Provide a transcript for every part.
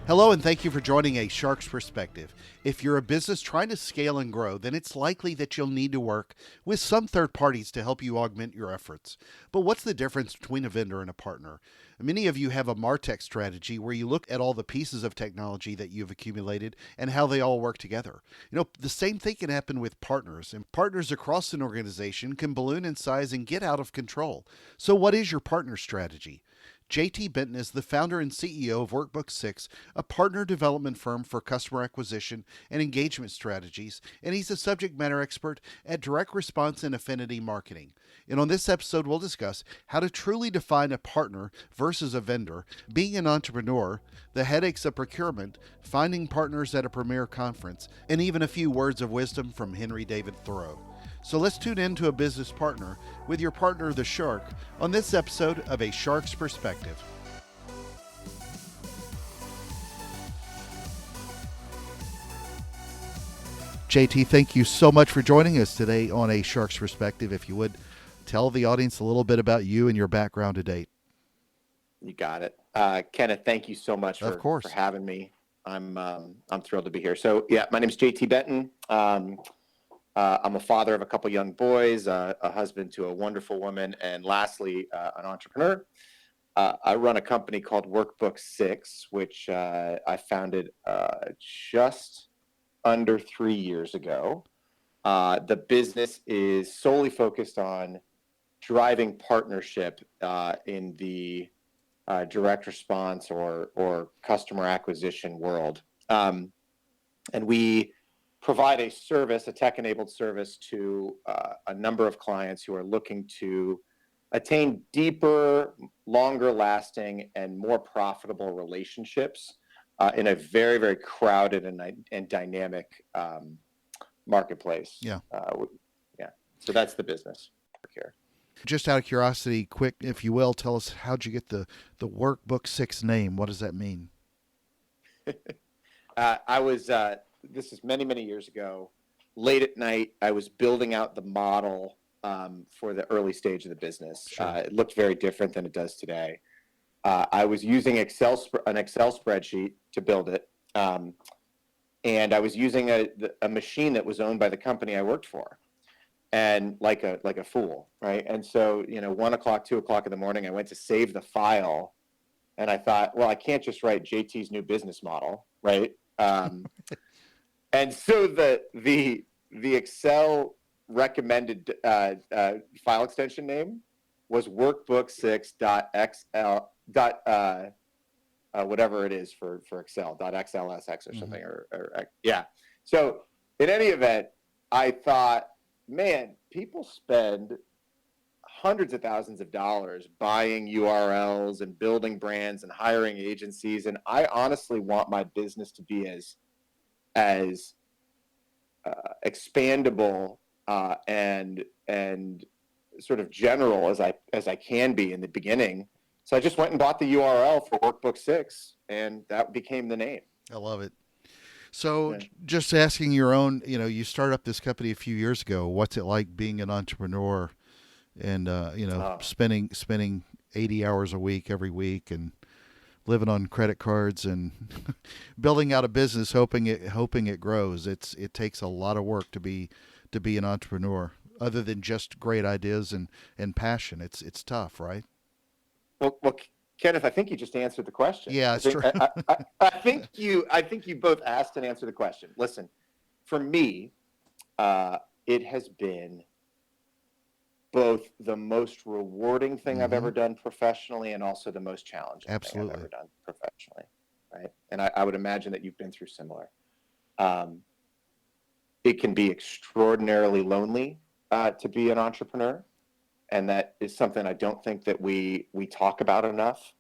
Hello, and thank you for joining A Shark's Perspective. If you're a business trying to scale and grow, then it's likely that you'll need to work with some third parties to help you augment your efforts. But what's the difference between a vendor and a partner? Many of you have a MarTech strategy where you look at all the pieces of technology that you've accumulated and how they all work together. The same thing can happen with partners, and partners across an organization can balloon in size and get out of control. So, what is your partner strategy? JT Benton is the founder and CEO of Workbook 6, a partner development firm for customer acquisition and engagement strategies, and he's a subject matter expert at direct response and affinity marketing. And on this episode, we'll discuss how to truly define a partner versus a vendor, being an entrepreneur, the headaches of procurement, finding partners at a premier conference, and even a few words of wisdom from Henry David Thoreau. So let's tune in to a business partner with your partner, the Shark, on this episode of A Shark's Perspective. JT, thank you so much for joining us today on A Shark's Perspective. If you would, tell the audience a little bit about you and your background to date. You got it. Kenneth, thank you so much for having me. I'm thrilled to be here. So yeah, my name is JT Benton. I'm a father of a couple young boys, a husband to a wonderful woman, and lastly, an entrepreneur. I run a company called Workbook 6, which I founded just under 3 years ago. The business is solely focused on driving partnership in the direct response or customer acquisition world. And we provide a service, a tech-enabled service to a number of clients who are looking to attain deeper, longer-lasting, and more profitable relationships in a very, very crowded and dynamic marketplace. Yeah. So that's the business here. Just out of curiosity, quick, if you will, tell us, how'd you get the Workbook 6 name? What does that mean? This is many, many years ago. Late at night, I was building out the model for the early stage of the business. Sure. It looked very different than it does today. I was using an Excel spreadsheet to build it, and I was using a machine that was owned by the company I worked for, and like a fool, right? And so 1 o'clock, 2 o'clock in the morning, I went to save the file, and I thought, well, I can't just write JT's new business model, right? And so the Excel recommended file extension name was workbook6.xl whatever it is for Excel, .xlsx or something, yeah. So in any event, I thought, man, people spend hundreds of thousands of dollars buying URLs and building brands and hiring agencies, and I honestly want my business to be as expandable and sort of general as I can be in the beginning. So I just went and bought the URL for Workbook 6, and that became the name. I love it. So just asking your own, you started up this company a few years ago. What's it like being an entrepreneur and, spending 80 hours a week every week and living on credit cards and building out a business, hoping it grows. It takes a lot of work to be an entrepreneur, other than just great ideas and passion. It's tough, right? Well, Kenneth, I think you just answered the question. Yeah, it's true. I think you both asked and answered the question. Listen, for me, it has been both the most rewarding thing I've ever done professionally and also the most challenging thing I've ever done professionally, right? And I would imagine that you've been through similar. It can be extraordinarily lonely to be an entrepreneur, and that is something I don't think that we talk about enough.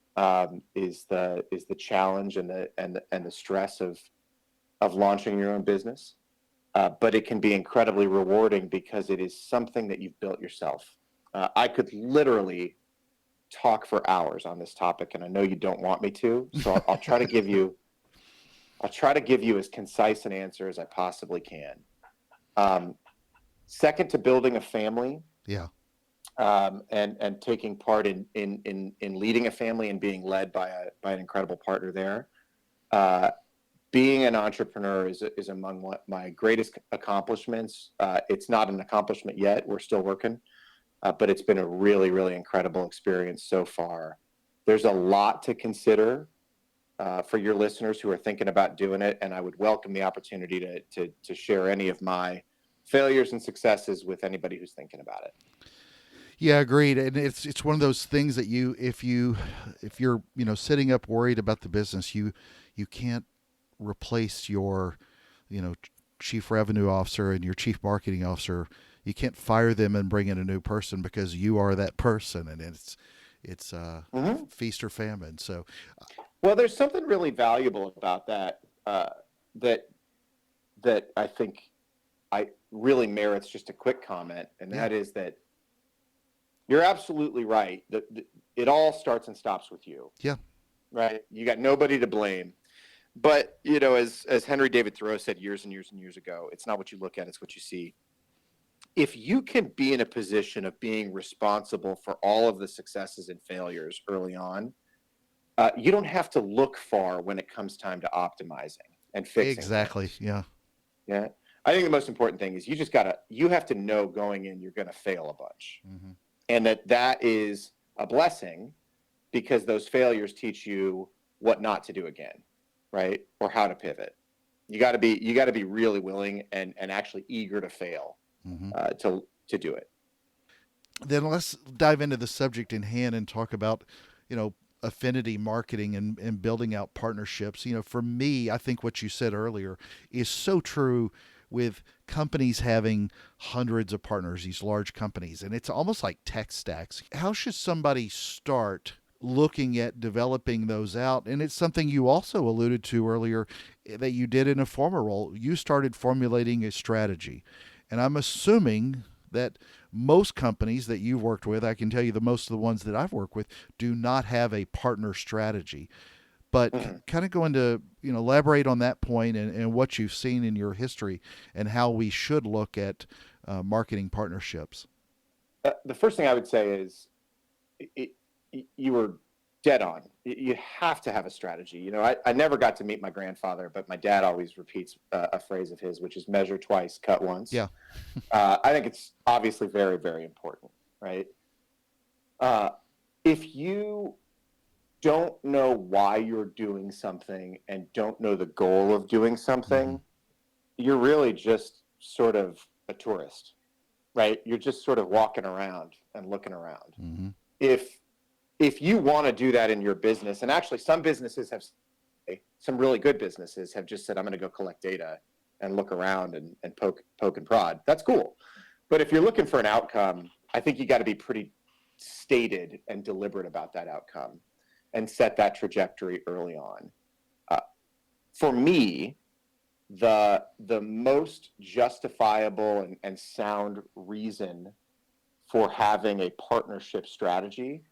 Is the challenge and the stress of launching your own business. But it can be incredibly rewarding because it is something that you've built yourself. I could literally talk for hours on this topic, and I know you don't want me to, so I'll try to give you as concise an answer as I possibly can. Second to building a family, and taking part in leading a family and being led by an incredible partner there. being an entrepreneur is among my greatest accomplishments. It's not an accomplishment yet. We're still working, but it's been a really, really incredible experience so far. There's a lot to consider for your listeners who are thinking about doing it, and I would welcome the opportunity to share any of my failures and successes with anybody who's thinking about it. Yeah, agreed. And it's one of those things that if you're sitting up worried about the business, you can't replace your chief revenue officer and your chief marketing officer. You can't fire them and bring in a new person because you are that person, and it's feast or famine. So, well, there's something really valuable about that that I think I really merits just a quick comment, and that is that you're absolutely right. It all starts and stops with you. Yeah. Right. You got nobody to blame. But, as Henry David Thoreau said years and years and years ago, it's not what you look at, it's what you see. If you can be in a position of being responsible for all of the successes and failures early on, you don't have to look far when it comes time to optimizing and fixing. Exactly. Things. Yeah. Yeah. I think the most important thing is you have to know going in you're going to fail a bunch. Mm-hmm. And that is a blessing because those failures teach you what not to do again, right? Or how to pivot. You got to be really willing and actually eager to fail to do it. Then let's dive into the subject in hand and talk about, affinity marketing and building out partnerships. For me, I think what you said earlier is so true with companies having hundreds of partners, these large companies, and it's almost like tech stacks. How should somebody start looking at developing those out? And it's something you also alluded to earlier that you did in a former role. You started formulating a strategy. And I'm assuming that most companies that you've worked with, I can tell you most of the ones that I've worked with, do not have a partner strategy. But kind of go into, elaborate on that point and what you've seen in your history and how we should look at marketing partnerships. The first thing I would say is you were dead on. You have to have a strategy. I never got to meet my grandfather, but my dad always repeats a phrase of his, which is measure twice, cut once. Yeah. I think it's obviously very, very important, right? If you don't know why you're doing something and don't know the goal of doing something, you're really just sort of a tourist, right? You're just sort of walking around and looking around. Mm-hmm. If you want to do that in your business, and actually some businesses some really good businesses have just said, I'm going to go collect data and look around and poke and prod. That's cool. But if you're looking for an outcome, I think you got to be pretty stated and deliberate about that outcome and set that trajectory early on. For me, the most justifiable and sound reason for having a partnership strategy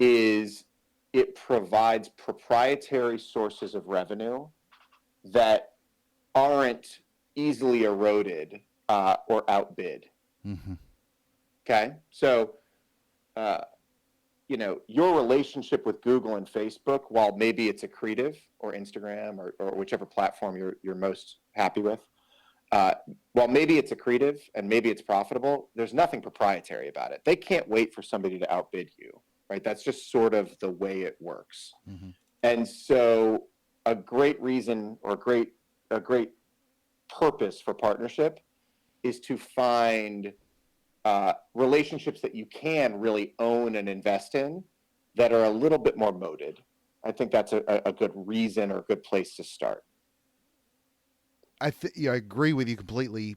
is it provides proprietary sources of revenue that aren't easily eroded or outbid. Mm-hmm. Okay, so your relationship with Google and Facebook, while maybe it's accretive, or Instagram or whichever platform you're most happy with, while maybe it's accretive and maybe it's profitable, there's nothing proprietary about it. They can't wait for somebody to outbid you, right? That's just sort of the way it works. Mm-hmm. And so a great reason or a great purpose for partnership is to find relationships that you can really own and invest in that are a little bit more moated. I think that's a good reason or a good place to start. I agree with you completely,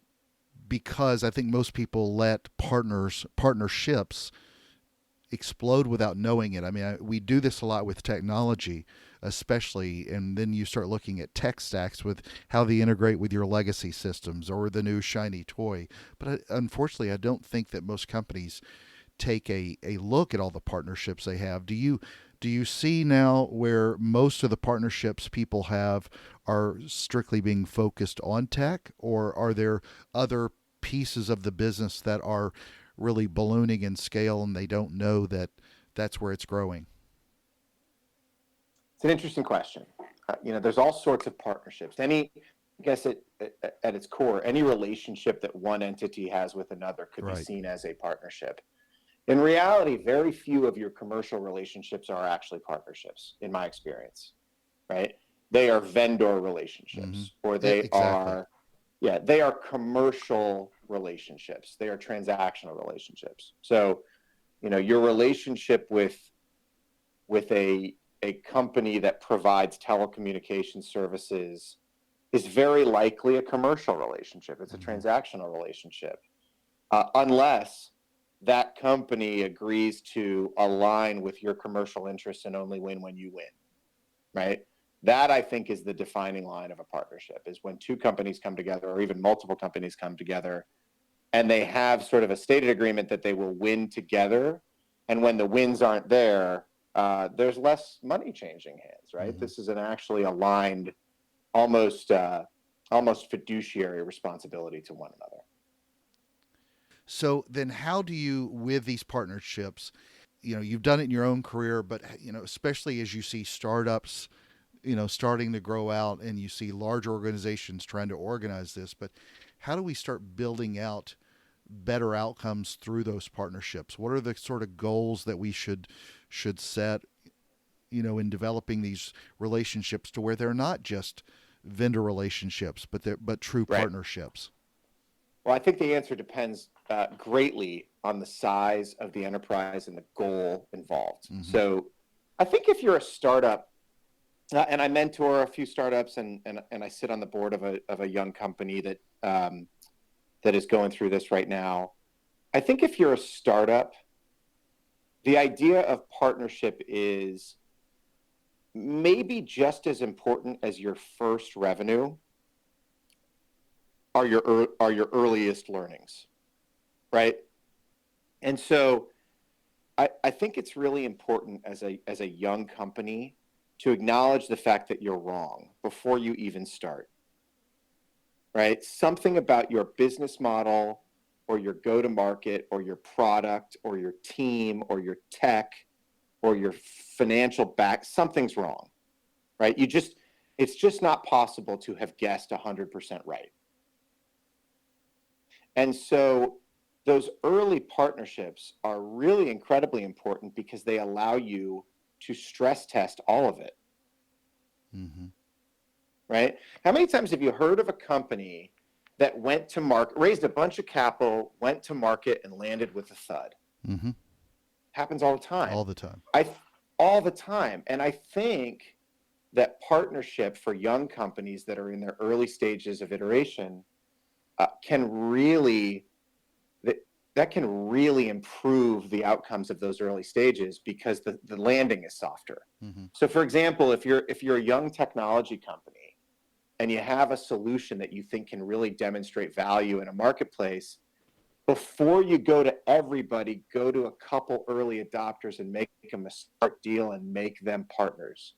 because I think most people let partnerships explode without knowing it. I mean, we do this a lot with technology, especially, and then you start looking at tech stacks with how they integrate with your legacy systems or the new shiny toy. But unfortunately, I don't think that most companies take a look at all the partnerships they have. Do you see now where most of the partnerships people have are strictly being focused on tech, or are there other pieces of the business that are really ballooning in scale and they don't know that that's where it's growing? It's an interesting question. there's all sorts of partnerships. I guess at its core, any relationship that one entity has with another could be seen as a partnership. In reality, very few of your commercial relationships are actually partnerships, in my experience, right? They are vendor relationships, or they are commercial relationships. They are transactional relationships. So, your relationship with a company that provides telecommunication services is very likely a commercial relationship. It's a transactional relationship, unless that company agrees to align with your commercial interests and only win when you win, right? That, I think, is the defining line of a partnership, is when two companies come together, or even multiple companies come together, and they have sort of a stated agreement that they will win together. And when the wins aren't there, there's less money changing hands, right? This is an actually aligned, almost fiduciary responsibility to one another. So then how do you, with these partnerships, you've done it in your own career, but, especially as you see startups, starting to grow out, and you see large organizations trying to organize this, but how do we start building out better outcomes through those partnerships? What are the sort of goals that we should set, in developing these relationships to where they're not just vendor relationships, but true partnerships? Well, I think the answer depends greatly on the size of the enterprise and the goal involved. So I think if you're a startup, and I mentor a few startups, and I sit on the board of a young company that is going through this right now. I think if you're a startup, the idea of partnership is maybe just as important as your first revenue are your earliest learnings, right? And so I think it's really important as a young company to acknowledge the fact that you're wrong before you even start, right? Something about your business model, or your go-to-market, or your product, or your team, or your tech, or your financial back, something's wrong, right? It's just not possible to have guessed 100% right. And so those early partnerships are really incredibly important because they allow you to stress test all of it. Right? How many times have you heard of a company that went to market, raised a bunch of capital, went to market, and landed with a thud? Happens all the time. All the time. All the time. And I think that partnership for young companies that are in their early stages of iteration can really improve the outcomes of those early stages, because the landing is softer. So, for example, if you're a young technology company and you have a solution that you think can really demonstrate value in a marketplace, before you go to everybody, go to a couple early adopters and make them a start deal and make them partners.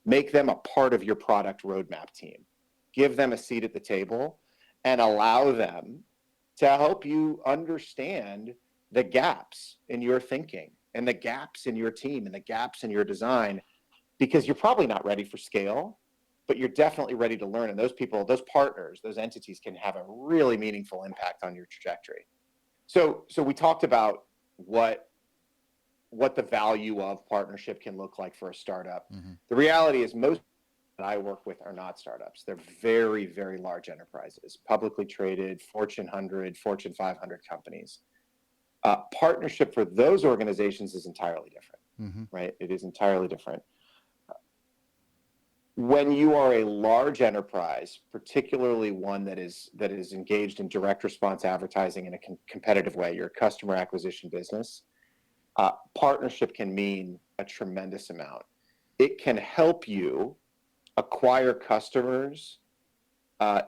Make them a part of your product roadmap team. Give them a seat at the table and allow them to help you understand the gaps in your thinking, and the gaps in your team, and the gaps in your design, because you're probably not ready for scale, but you're definitely ready to learn. And those people, those partners, those entities can have a really meaningful impact on your trajectory. So we talked about what the value of partnership can look like for a startup. The reality is most that I work with are not startups. They're very, very large enterprises, publicly traded, Fortune 100, Fortune 500 companies. Partnership for those organizations is entirely different, right? It is entirely different. When you are a large enterprise, particularly one that is engaged in direct response advertising in a competitive way, your customer acquisition business, partnership can mean a tremendous amount. It can help you acquire customers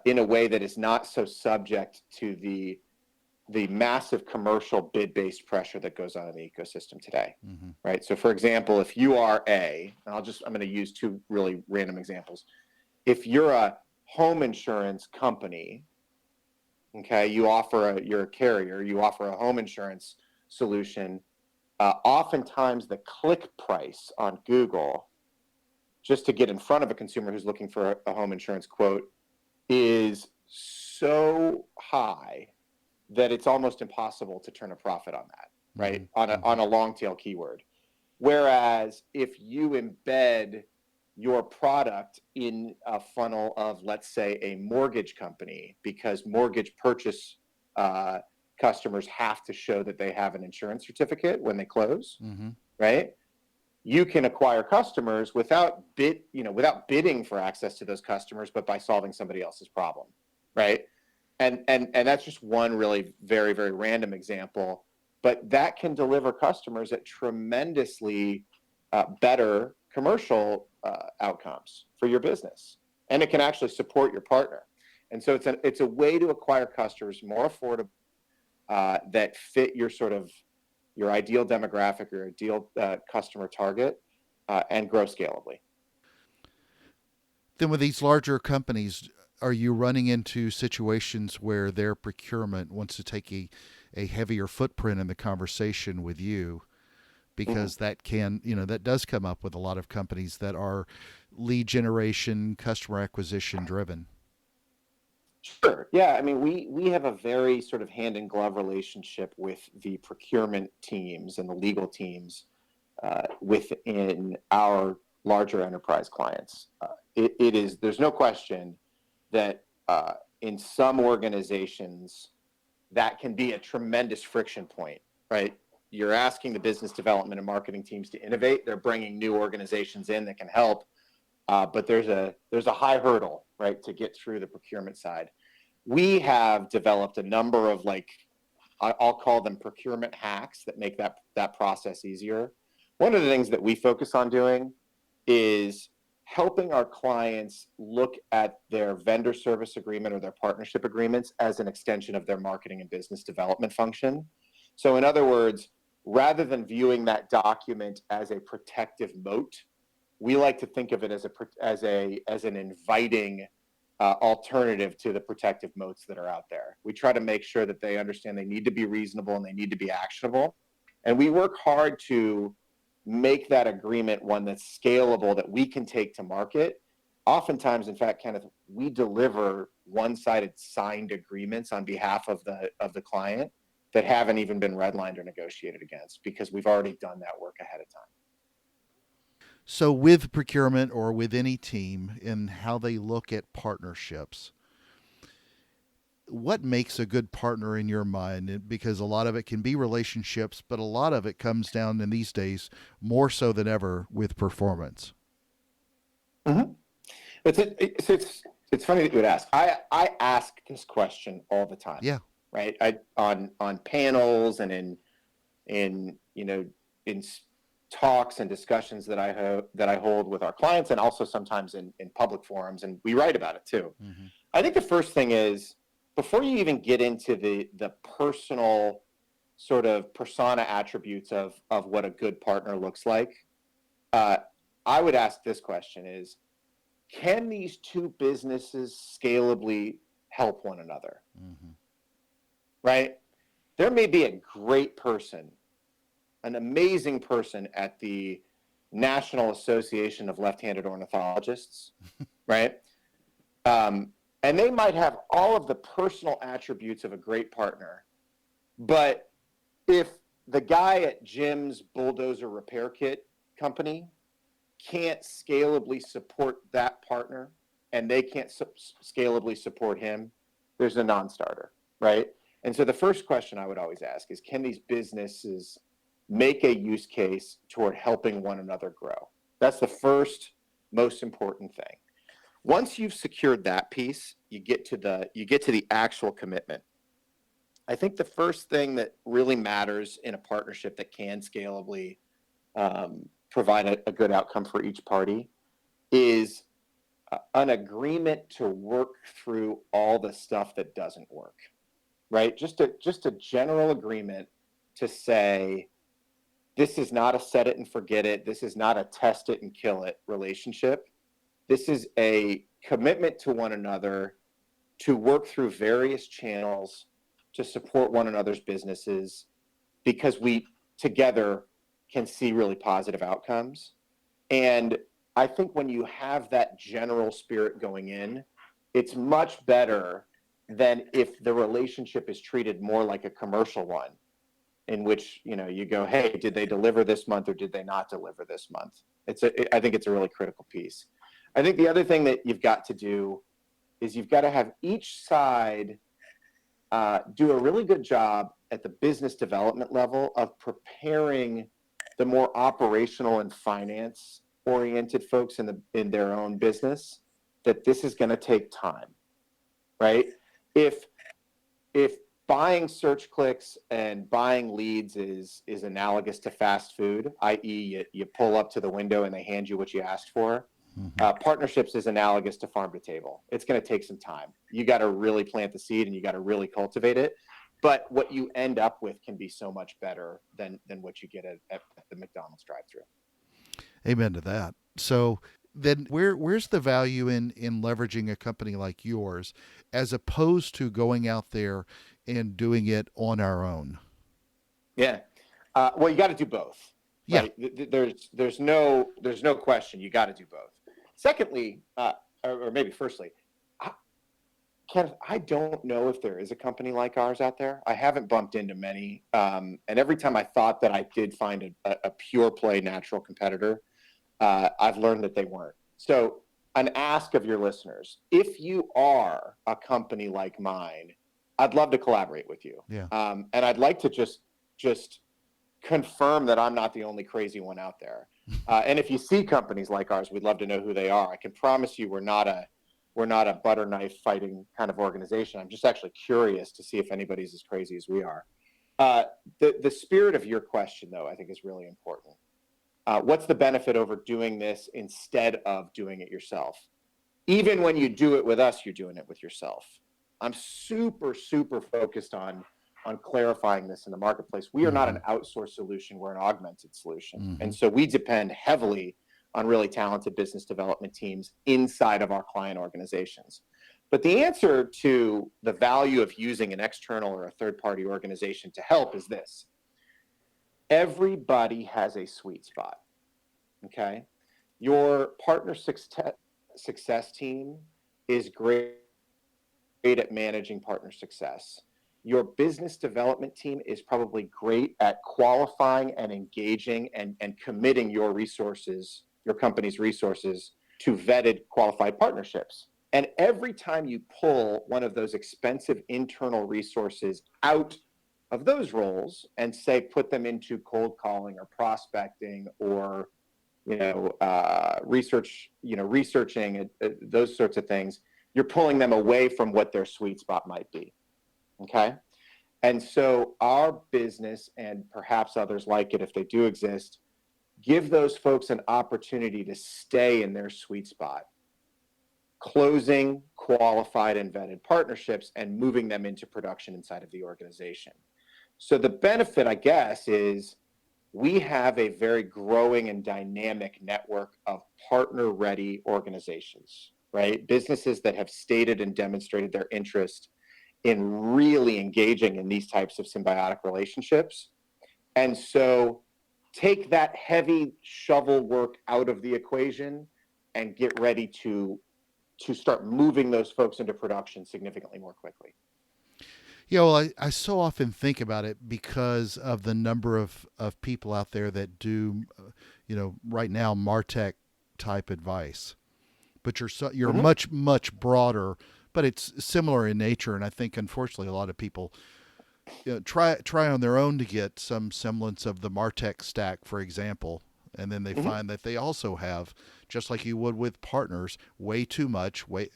in a way that is not so subject to the massive commercial bid-based pressure that goes on in the ecosystem today, right? So, for example, if you are I'm going to use two really random examples. If you're a home insurance company, okay, you're a carrier, you offer a home insurance solution. Oftentimes, the click price on Google just to get in front of a consumer who's looking for a home insurance quote is so high that it's almost impossible to turn a profit on that, right? On a long tail keyword. Whereas if you embed your product in a funnel of, let's say, a mortgage company, because mortgage purchase customers have to show that they have an insurance certificate when they close, right? You can acquire customers without bidding for access to those customers, but by solving somebody else's problem, right? And that's just one really very, very random example, but that can deliver customers at tremendously better commercial outcomes for your business, and it can actually support your partner. And so it's a way to acquire customers more affordable that fit your your ideal demographic or ideal customer target and grow scalably. Then with these larger companies, are you running into situations where their procurement wants to take a heavier footprint in the conversation with you? Because that does come up with a lot of companies that are lead generation, customer acquisition driven. Sure. Yeah. I mean, we have a very sort of hand in glove relationship with the procurement teams and the legal teams within our larger enterprise clients. There's no question that in some organizations that can be a tremendous friction point, right? You're asking the business development and marketing teams to innovate. They're bringing new organizations in that can help. But there's a high hurdle, right, to get through the procurement side. We have developed a number of I'll call them procurement hacks that make that process easier. One of the things that we focus on doing is helping our clients look at their vendor service agreement or their partnership agreements as an extension of their marketing and business development function. So in other words, rather than viewing that document as a protective moat, we like to think of it as an inviting alternative to the protective moats that are out there. We try to make sure that they understand they need to be reasonable and they need to be actionable. And we work hard to make that agreement one that's scalable, that we can take to market. Oftentimes, in fact, Kenneth, we deliver one-sided signed agreements on behalf of the client that haven't even been redlined or negotiated against, because we've already done that work ahead of time. So with procurement or with any team in how they look at partnerships, what makes a good partner in your mind? Because a lot of it can be relationships, but a lot of it comes down in these days more so than ever with performance. Mm-hmm. It's funny that you would ask. I ask this question all the time. Yeah. Right. On panels and in talks and discussions that I hold with our clients, and also sometimes in public forums, and we write about it too. Mm-hmm. I think the first thing is, before you even get into the personal sort of persona attributes of what a good partner looks like, I would ask this question is, can these two businesses scalably help one another? Mm-hmm. Right? There may be a great person, an amazing person at the National Association of Left-Handed Ornithologists, right? And they might have all of the personal attributes of a great partner, but if the guy at Jim's bulldozer repair kit company can't scalably support that partner, and they can't scalably support him, there's a non-starter, right? And so the first question I would always ask is, can these businesses make a use case toward helping one another grow? That's the first most important thing. Once you've secured that piece, you get to the actual commitment. I think the first thing that really matters in a partnership that can scalably provide a good outcome for each party is an agreement to work through all the stuff that doesn't work, right? Just a general agreement to say, this is not a set it and forget it. This is not a test it and kill it relationship. This is a commitment to one another to work through various channels to support one another's businesses, because we together can see really positive outcomes. And I think when you have that general spirit going in, it's much better than if the relationship is treated more like a commercial one, in which, you know, you go, hey, did they deliver this month or did they not deliver this month? I think it's a really critical piece. I think the other thing that you've got to do is you've got to have each side do a really good job at the business development level of preparing the more operational and finance oriented folks in their own business that this is going to take time, right? If buying search clicks and buying leads is analogous to fast food, i.e. you pull up to the window and they hand you what you asked for, partnerships is analogous to farm to table. It's going to take some time. You got to really plant the seed and you got to really cultivate it. But what you end up with can be so much better than what you get at the McDonald's drive-thru. Amen to that. So then where's the value in leveraging a company like yours as opposed to going out there and doing it on our own? Yeah. Well, you got to do both. Right? Yeah. There's no question. You got to do both. Secondly, or maybe firstly, Kenneth, I don't know if there is a company like ours out there. I haven't bumped into many. And every time I thought that I did find a pure play natural competitor, I've learned that they weren't. So an ask of your listeners, if you are a company like mine, I'd love to collaborate with you. Yeah. And I'd like to just confirm that I'm not the only crazy one out there. And if you see companies like ours, we'd love to know who they are. I can promise you we're not a butter knife fighting kind of organization. I'm just actually curious to see if anybody's as crazy as we are. The spirit of your question, though, I think is really important. What's the benefit over doing this instead of doing it yourself? Even when you do it with us, you're doing it with yourself. I'm super, super focused on clarifying this in the marketplace. We are not an outsourced solution. We're an augmented solution. And so we depend heavily on really talented business development teams inside of our client organizations. But the answer to the value of using an external or a third-party organization to help is this. Everybody has a sweet spot, okay? Your partner success team is great at managing partner success. Your business development team is probably great at qualifying and engaging and committing your resources, your company's resources, to vetted qualified partnerships. And every time you pull one of those expensive internal resources out of those roles and say put them into cold calling or prospecting or researching those sorts of things, you're pulling them away from what their sweet spot might be. Okay. And so our business, and perhaps others like it if they do exist, give those folks an opportunity to stay in their sweet spot, closing qualified and vetted partnerships and moving them into production inside of the organization. So the benefit, I guess, is we have a very growing and dynamic network of partner-ready organizations, right? Businesses that have stated and demonstrated their interest in really engaging in these types of symbiotic relationships. And so take that heavy shovel work out of the equation and get ready to start moving those folks into production significantly more quickly. Yeah, well, I so often think about it because of the number of people out there that do, right now, MarTech type advice. But you're much, much broader, but it's similar in nature. And I think, unfortunately, a lot of people try on their own to get some semblance of the MarTech stack, for example. And then they find that they also have, just like you would with partners, way too much, way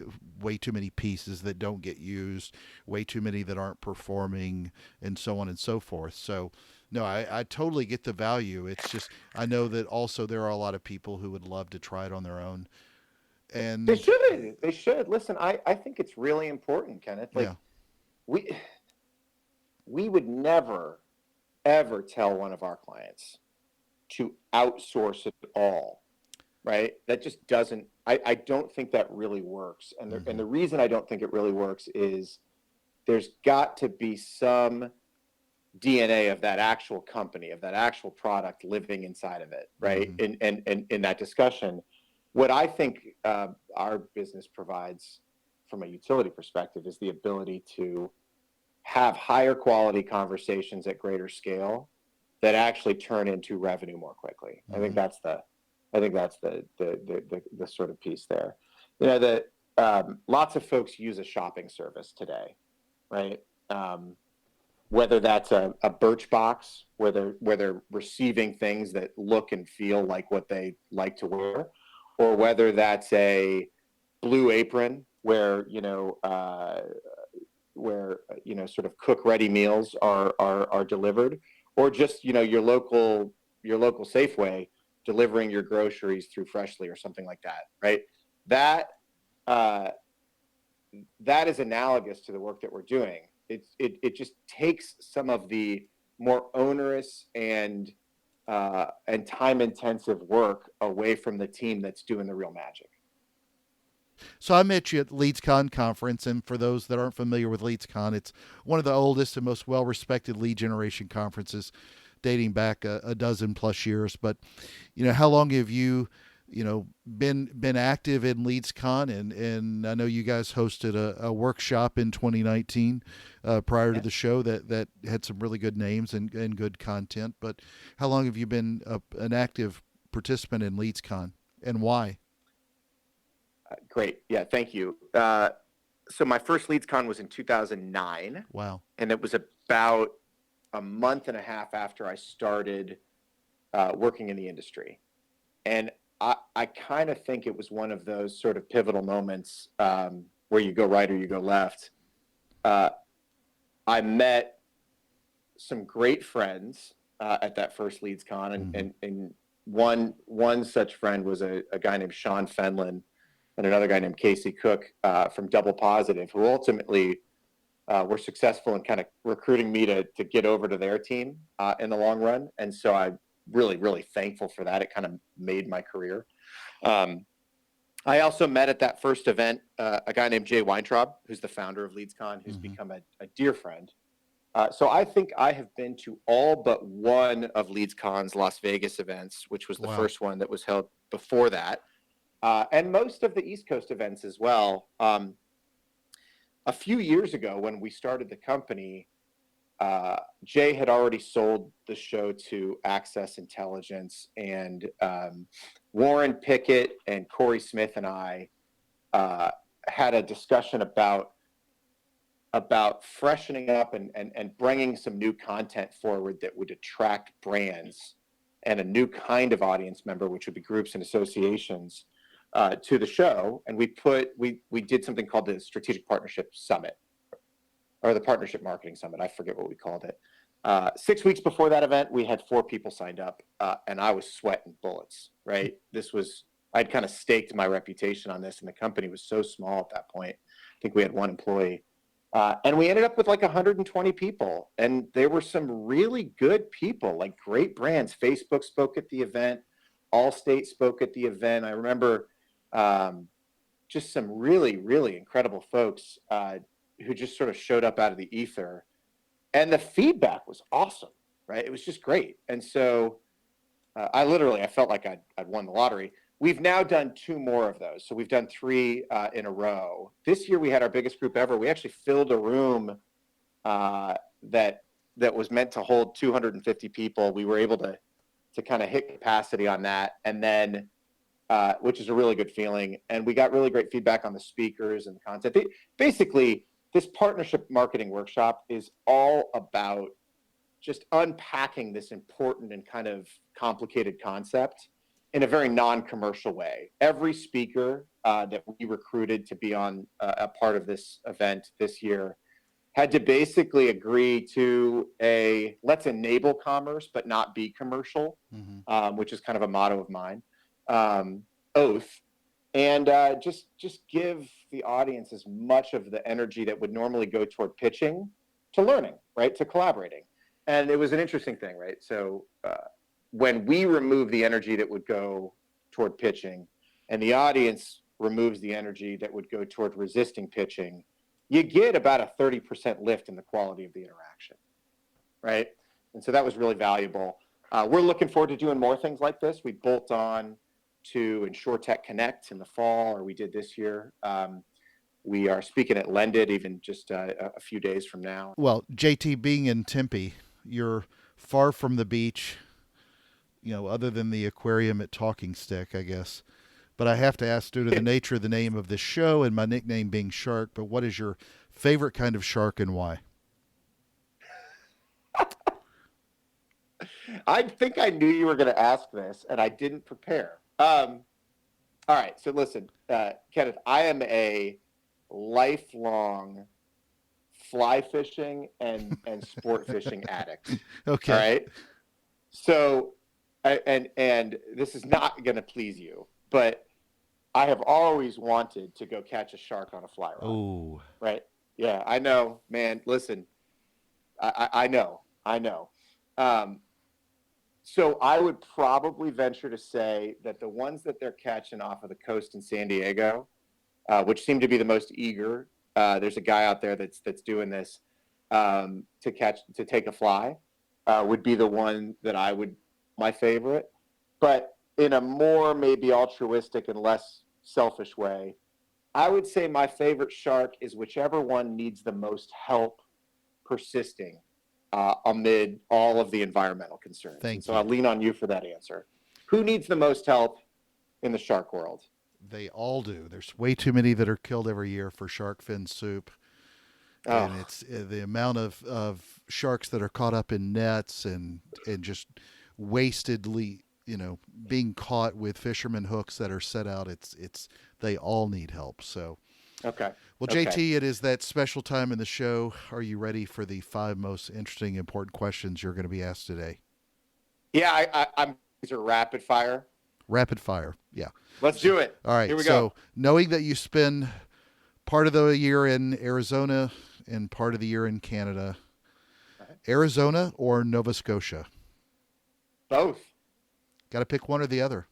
too many pieces that don't get used, way too many that aren't performing, and so on and so forth. So, no, I totally get the value. It's just, I know that also there are a lot of people who would love to try it on their own. And they should. Listen, I think it's really important, Kenneth. Like, we would never, ever tell one of our clients to outsource it all, right? That just doesn't, I don't think that really works. And the reason I don't think it really works is there's got to be some DNA of that actual company, of that actual product living inside of it, right? In that discussion. What I think our business provides from a utility perspective is the ability to have higher quality conversations at greater scale that actually turn into revenue more quickly. I think that's the sort of piece there. You know, that lots of folks use a shopping service today, right? Whether that's a Birchbox, where they're receiving things that look and feel like what they like to wear, or whether that's a Blue Apron, where sort of cook ready meals are delivered, or just your local Safeway delivering your groceries through Freshly or something like that, right? That is analogous to the work that we're doing. It just takes some of the more onerous and time intensive work away from the team that's doing the real magic. So I met you at LeadsCon conference, and for those that aren't familiar with LeadsCon, it's one of the oldest and most well-respected lead generation conferences, dating back a dozen plus years. But how long have you been active in LeadsCon? And I know you guys hosted a workshop in 2019 prior to the show that had some really good names and good content. But how long have you been an active participant in LeadsCon, and why? Great. Yeah, thank you. So my first LeadsCon was in 2009. Wow. And it was about a month and a half after I started working in the industry. And I kind of think it was one of those sort of pivotal moments where you go right or you go left. I met some great friends at that first LeadsCon. And one such friend was a guy named Sean Fenlon, and another guy named Casey Cook from Double Positive, who ultimately were successful in kind of recruiting me to get over to their team in the long run. And so I'm really, really thankful for that. It kind of made my career. I also met at that first event a guy named Jay Weintraub, who's the founder of LeadsCon, who's become a dear friend. So I think I have been to all but one of LeadsCon's Las Vegas events, which was the first one that was held before that. And most of the East Coast events as well. A few years ago, when we started the company, Jay had already sold the show to Access Intelligence, and Warren Pickett and Corey Smith and I had a discussion about freshening up and bringing some new content forward that would attract brands and a new kind of audience member, which would be groups and associations, to the show. And we did something called the Strategic Partnership Summit, or the Partnership Marketing Summit. I forget what we called it. 6 weeks before that event, we had 4 people signed up, and I was sweating bullets, right? I'd kind of staked my reputation on this, and the company was so small at that point. I think we had 1 employee. And we ended up with like 120 people, and there were some really good people, like great brands. Facebook spoke at the event. Allstate spoke at the event. I remember just some really, really incredible folks who just sort of showed up out of the ether. And the feedback was awesome, right? It was just great. And so I felt like I'd won the lottery. We've now done 2 more of those. So we've done 3 in a row. This year we had our biggest group ever. We actually filled a room that was meant to hold 250 people. We were able to kind of hit capacity on that, and then which is a really good feeling. And we got really great feedback on the speakers and the content. Basically, this partnership marketing workshop is all about just unpacking this important and kind of complicated concept in a very non-commercial way. Every speaker that we recruited to be on a part of this event this year had to basically agree to a let's enable commerce but not be commercial, which is kind of a motto of mine, oath, and just give the audience as much of the energy that would normally go toward pitching to learning, right, to collaborating. And it was an interesting thing, right? So when we remove the energy that would go toward pitching, and the audience removes the energy that would go toward resisting pitching, you get about a 30% lift in the quality of the interaction, right? And so that was really valuable. We're looking forward to doing more things like this. We bolt on to InsurTech Connect in the fall, or we did this year. We are speaking at Lendit even just a few days from now. Well, JT, being in Tempe, you're far from the beach, other than the aquarium at Talking Stick, I guess. But I have to ask, due to the nature of the name of this show and my nickname being Shark, but what is your favorite kind of shark and why? I think I knew you were going to ask this, and I didn't prepare. All right, so listen, Kenneth, I am a lifelong fly fishing and sport fishing addict. Okay. All right. So, and this is not going to please you, but I have always wanted to go catch a shark on a fly rod. Oh. Right. Yeah, I know, man. Listen, I know. So I would probably venture to say that the ones that they're catching off of the coast in San Diego, which seem to be the most eager, there's a guy out there that's doing this to take a fly, would be the one that I would my favorite. But in a more maybe altruistic and less selfish way, I would say my favorite shark is whichever one needs the most help persisting amid all of the environmental concerns. So I'll lean on you for that answer. Who needs the most help in the shark world? They all do. There's way too many that are killed every year for shark fin soup. Oh. And it's the amount of sharks that are caught up in nets and just wastedly, being caught with fisherman hooks that are set out. It's they all need help. So, okay. Well, JT, it is that special time in the show. Are you ready for the 5 most interesting, important questions you're going to be asked today? Yeah, I'm. These are rapid fire. Rapid fire. Yeah. Let's do it. All right. Here we go. So, knowing that you spend part of the year in Arizona and part of the year in Canada, Arizona or Nova Scotia? Both. Got to pick one or the other.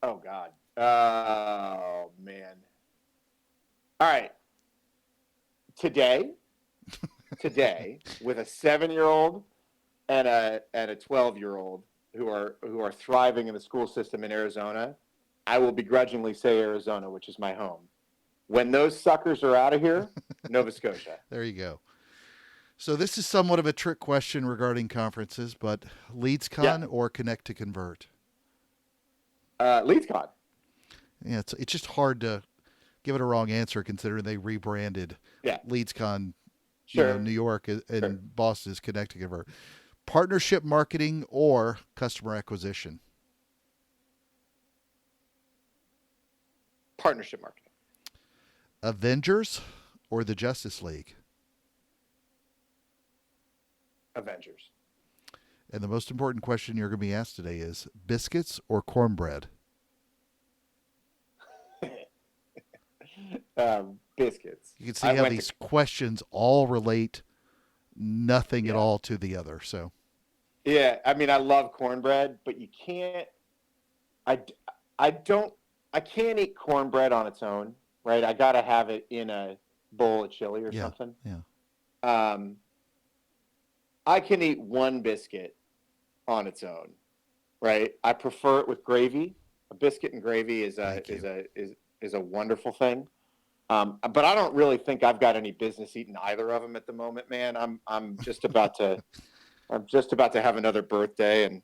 Oh, God. Oh, man. All right. Today, with a 7-year-old and a 12-year-old who are thriving in the school system in Arizona, I will begrudgingly say Arizona, which is my home. When those suckers are out of here, Nova Scotia. There you go. So this is somewhat of a trick question regarding conferences, but LeadsCon or Connect to Convert? LeadsCon. Yeah, it's just hard to give it a wrong answer considering they rebranded LeadsCon, New York and Boston is Connect to Convert. Partnership marketing or customer acquisition? Partnership marketing. Avengers or the Justice League? Avengers. And the most important question you're going to be asked today is biscuits or cornbread? Biscuits. You can see how these questions all relate nothing at all to the other. So, yeah, I mean, I love cornbread, but you can't. I can't eat cornbread on its own, right? I got to have it in a bowl of chili or something. Yeah. I can eat one biscuit on its own, right? I prefer it with gravy. A biscuit and gravy is a wonderful thing. But I don't really think I've got any business eating either of them at the moment, man. I'm just about to have another birthday, and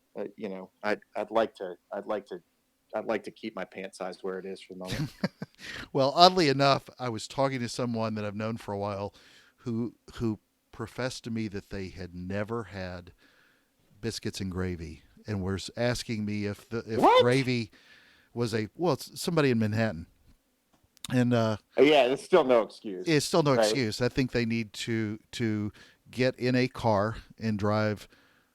I'd like to keep my pant size where it is for the moment. Well, oddly enough, I was talking to someone that I've known for a while, who professed to me that they had never had biscuits and gravy, and was asking me if gravy was it's somebody in Manhattan. And it's still no excuse. It's still no excuse. I think they need to get in a car and drive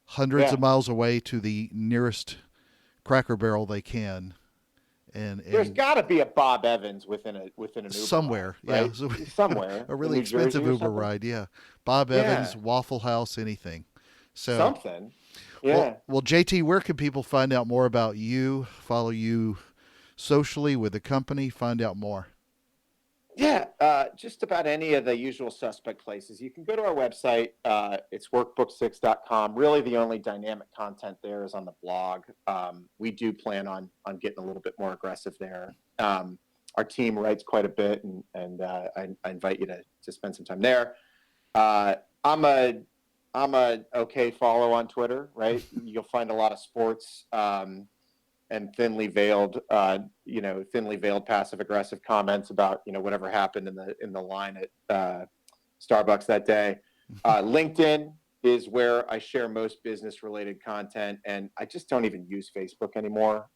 hundreds of miles away to the nearest Cracker Barrel they can. And there's got to be a Bob Evans within an Uber somewhere, ride, right? Somewhere, a really expensive Uber ride, Bob Evans, Waffle House, anything. So something, yeah. Well, JT, where can people find out more about you? Follow you socially with the company. Find out more. Yeah, just about any of the usual suspect places. You can go to our website. It's workbook6.com. Really, the only dynamic content there is on the blog. We do plan on getting a little bit more aggressive there. Our team writes quite a bit, and I invite you to spend some time there. I'm a okay follow on Twitter, right? You'll find a lot of sports. And thinly veiled passive aggressive comments about whatever happened in the line at Starbucks that day. LinkedIn is where I share most business related content, and I just don't even use Facebook anymore.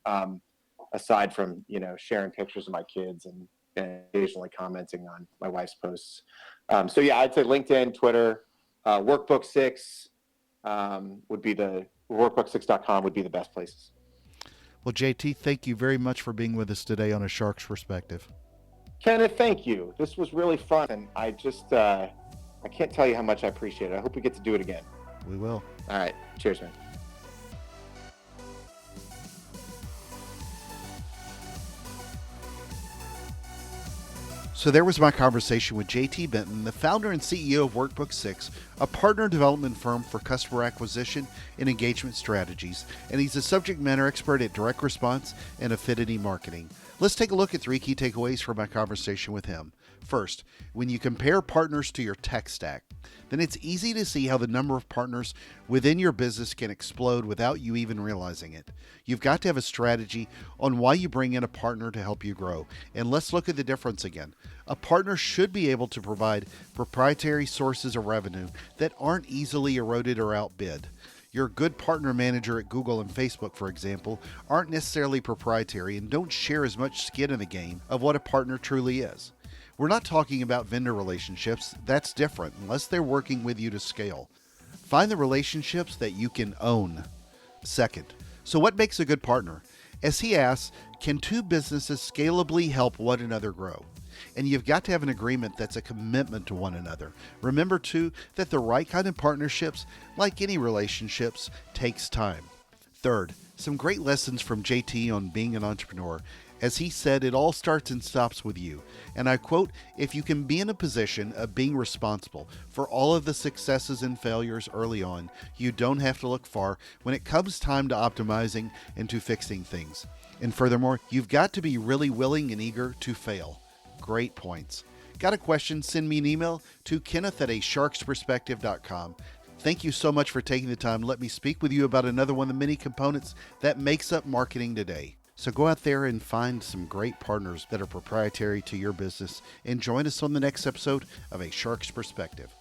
Aside from sharing pictures of my kids and occasionally commenting on my wife's posts. So yeah, I'd say LinkedIn, Twitter, Workbook6 would be the workbook6.com would be the best places. Well, JT, thank you very much for being with us today on A Shark's Perspective. Kenneth, thank you. This was really fun, and I just I can't tell you how much I appreciate it. I hope we get to do it again. We will. All right. Cheers, man. So there was my conversation with JT Benton, the founder and CEO of Workbook6, a partner development firm for customer acquisition and engagement strategies, and he's a subject matter expert at direct response and affinity marketing. Let's take a look at 3 key takeaways from my conversation with him. First, when you compare partners to your tech stack, then it's easy to see how the number of partners within your business can explode without you even realizing it. You've got to have a strategy on why you bring in a partner to help you grow. And let's look at the difference again. A partner should be able to provide proprietary sources of revenue that aren't easily eroded or outbid. Your good partner manager at Google and Facebook, for example, aren't necessarily proprietary and don't share as much skin in the game of what a partner truly is. We're not talking about vendor relationships. That's different, unless they're working with you to scale. Find the relationships that you can own. Second, so what makes a good partner? As he asks, can 2 businesses scalably help one another grow? And you've got to have an agreement that's a commitment to one another. Remember, too, that the right kind of partnerships, like any relationships, takes time. Third, some great lessons from JT on being an entrepreneur. As he said, it all starts and stops with you. And I quote, if you can be in a position of being responsible for all of the successes and failures early on, you don't have to look far when it comes time to optimizing and to fixing things. And furthermore, you've got to be really willing and eager to fail. Great points. Got a question? Send me an email to kenneth@asharksperspective.com. Thank you so much for taking the time to let me speak with you about another one of the many components that makes up marketing today. So go out there and find some great partners that are proprietary to your business and join us on the next episode of A Shark's Perspective.